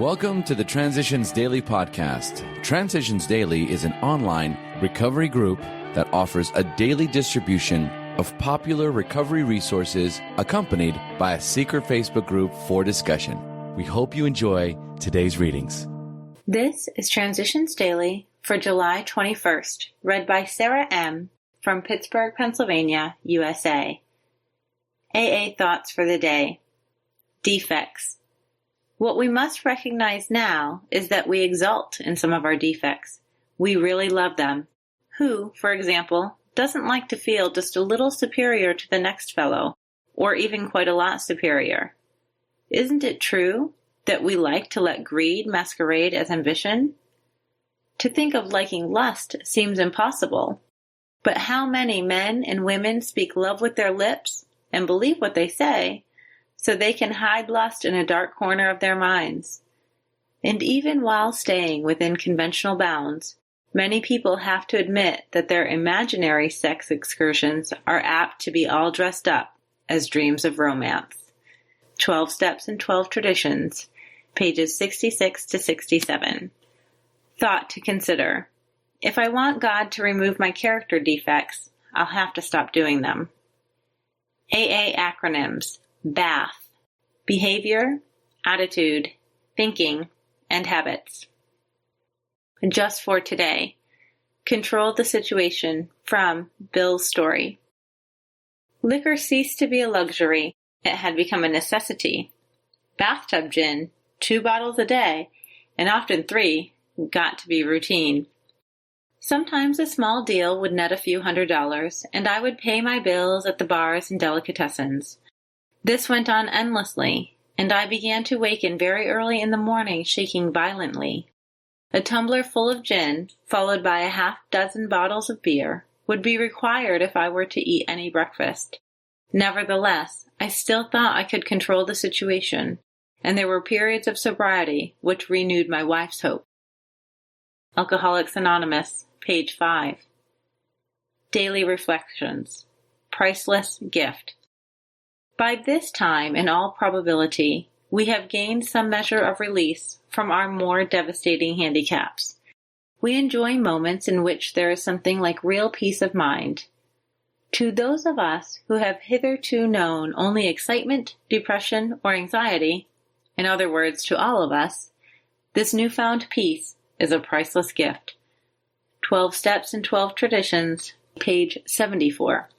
Welcome to the Transitions Daily podcast. Transitions Daily is an online recovery group that offers a daily distribution of popular recovery resources accompanied by a secret Facebook group for discussion. We hope you enjoy today's readings. This is Transitions Daily for July 21st, read by Sarah M. from Pittsburgh, Pennsylvania, USA. AA Thoughts for the Day. Defects. What we must recognize now is that we exult in some of our defects. We really love them. Who, for example, doesn't like to feel just a little superior to the next fellow, or even quite a lot superior? Isn't it true that we like to let greed masquerade as ambition? To think of liking lust seems impossible. But how many men and women speak love with their lips and believe what they say, so they can hide lust in a dark corner of their minds? And even while staying within conventional bounds, many people have to admit that their imaginary sex excursions are apt to be all dressed up as dreams of romance. 12 Steps and 12 Traditions, pages 66 to 67. Thought to consider. If I want God to remove my character defects, I'll have to stop doing them. AA acronyms: BATH, behavior, attitude, thinking, and habits. Just for today, control the situation, from Bill's story. Liquor ceased to be a luxury. It had become a necessity. Bathtub gin, 2 bottles a day, and often 3, got to be routine. Sometimes a small deal would net a few $100s, and I would pay my bills at the bars and delicatessens. This went on endlessly, and I began to waken very early in the morning shaking violently. A tumbler full of gin, followed by a half-dozen bottles of beer, would be required if I were to eat any breakfast. Nevertheless, I still thought I could control the situation, and there were periods of sobriety which renewed my wife's hope. Alcoholics Anonymous, page 5. Daily Reflections. Priceless Gift. By this time, in all probability, we have gained some measure of release from our more devastating handicaps. We enjoy moments in which there is something like real peace of mind. To those of us who have hitherto known only excitement, depression, or anxiety, in other words, to all of us, this newfound peace is a priceless gift. 12 Steps and 12 Traditions, page 74.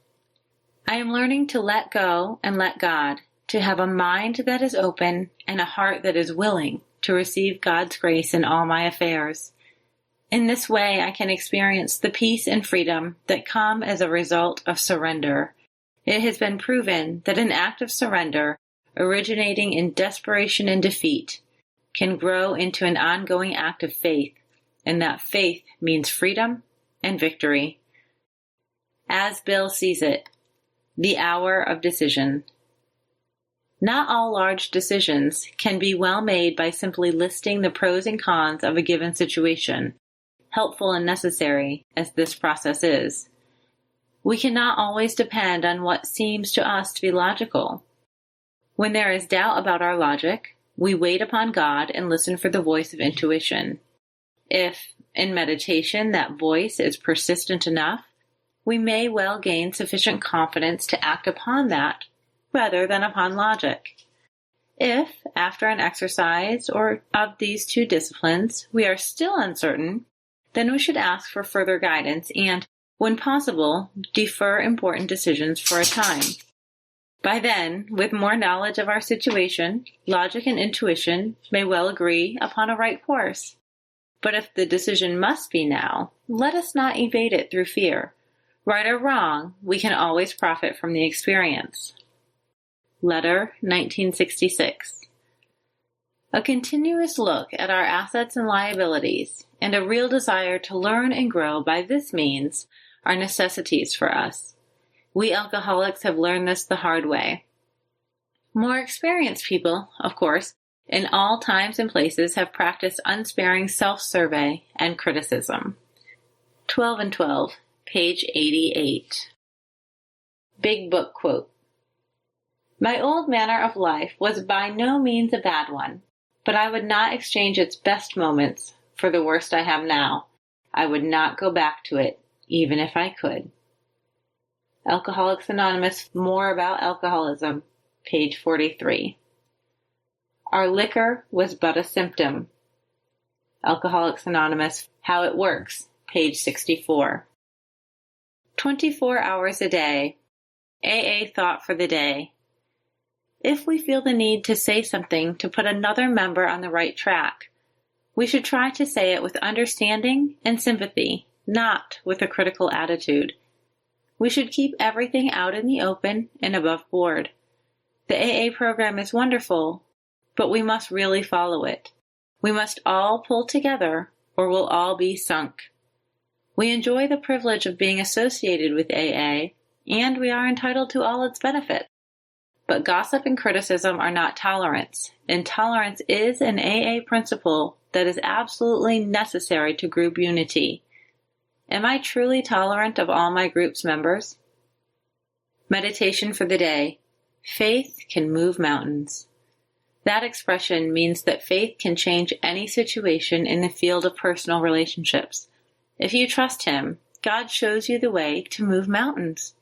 I am learning to let go and let God, to have a mind that is open and a heart that is willing to receive God's grace in all my affairs. In this way, I can experience the peace and freedom that come as a result of surrender. It has been proven that an act of surrender, originating in desperation and defeat, can grow into an ongoing act of faith, and that faith means freedom and victory. As Bill sees it, the hour of decision. Not all large decisions can be well made by simply listing the pros and cons of a given situation, helpful and necessary as this process is. We cannot always depend on what seems to us to be logical. When there is doubt about our logic, we wait upon God and listen for the voice of intuition. If, in meditation, that voice is persistent enough, we may well gain sufficient confidence to act upon that rather than upon logic. If, after an exercise or of these two disciplines, we are still uncertain, then we should ask for further guidance and, when possible, defer important decisions for a time. By then, with more knowledge of our situation, logic and intuition may well agree upon a right course. But if the decision must be now, let us not evade it through fear. Right or wrong, we can always profit from the experience. Letter 1966. A continuous look at our assets and liabilities, and a real desire to learn and grow by this means, are necessities for us. We alcoholics have learned this the hard way. More experienced people, of course, in all times and places have practiced unsparing self-survey and criticism. 12 and 12, page 88. Big Book Quote. My old manner of life was by no means a bad one. but I would not exchange its best moments for the worst I have now. I would not go back to it, even if I could. Alcoholics Anonymous, More About Alcoholism, page 43. Our liquor was but a symptom. Alcoholics Anonymous, How It Works, page 64. 24 hours a day. AA thought for the day. If we feel the need to say something to put another member on the right track, we should try to say it with understanding and sympathy, not with a critical attitude. We should keep everything out in the open and above board. The AA program is wonderful, but we must really follow it. We must all pull together, or we'll all be sunk. We enjoy the privilege of being associated with AA, and we are entitled to all its benefits. But gossip and criticism are not tolerance, and tolerance is an AA principle that is absolutely necessary to group unity. Am I truly tolerant of all my group's members? Meditation for the day. Faith can move mountains. That expression means that faith can change any situation in the field of personal relationships. If you trust Him, God shows you the way to move mountains.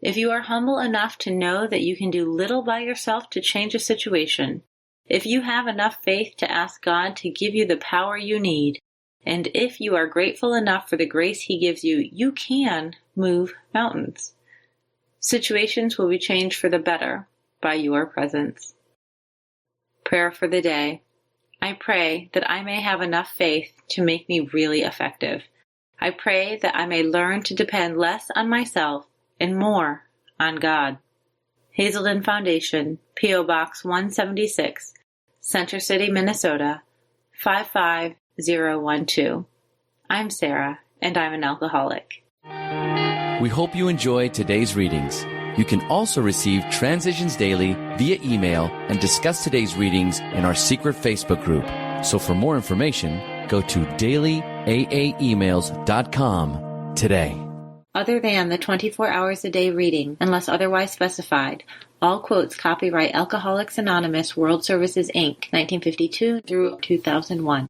If you are humble enough to know that you can do little by yourself to change a situation, if you have enough faith to ask God to give you the power you need, and if you are grateful enough for the grace He gives you, you can move mountains. Situations will be changed for the better by your presence. Prayer for the day. I pray that I may have enough faith to make me really effective. I pray that I may learn to depend less on myself and more on God. Hazelden Foundation, P.O. Box 176, Center City, Minnesota, 55012. I'm Sarah, and I'm an alcoholic. We hope you enjoyed today's readings. You can also receive Transitions Daily via email and discuss today's readings in our secret Facebook group. So for more information, go to dailyaaemails.com today. Other than the 24 hours a day reading, unless otherwise specified, all quotes copyright Alcoholics Anonymous World Services, Inc., 1952 through 2001.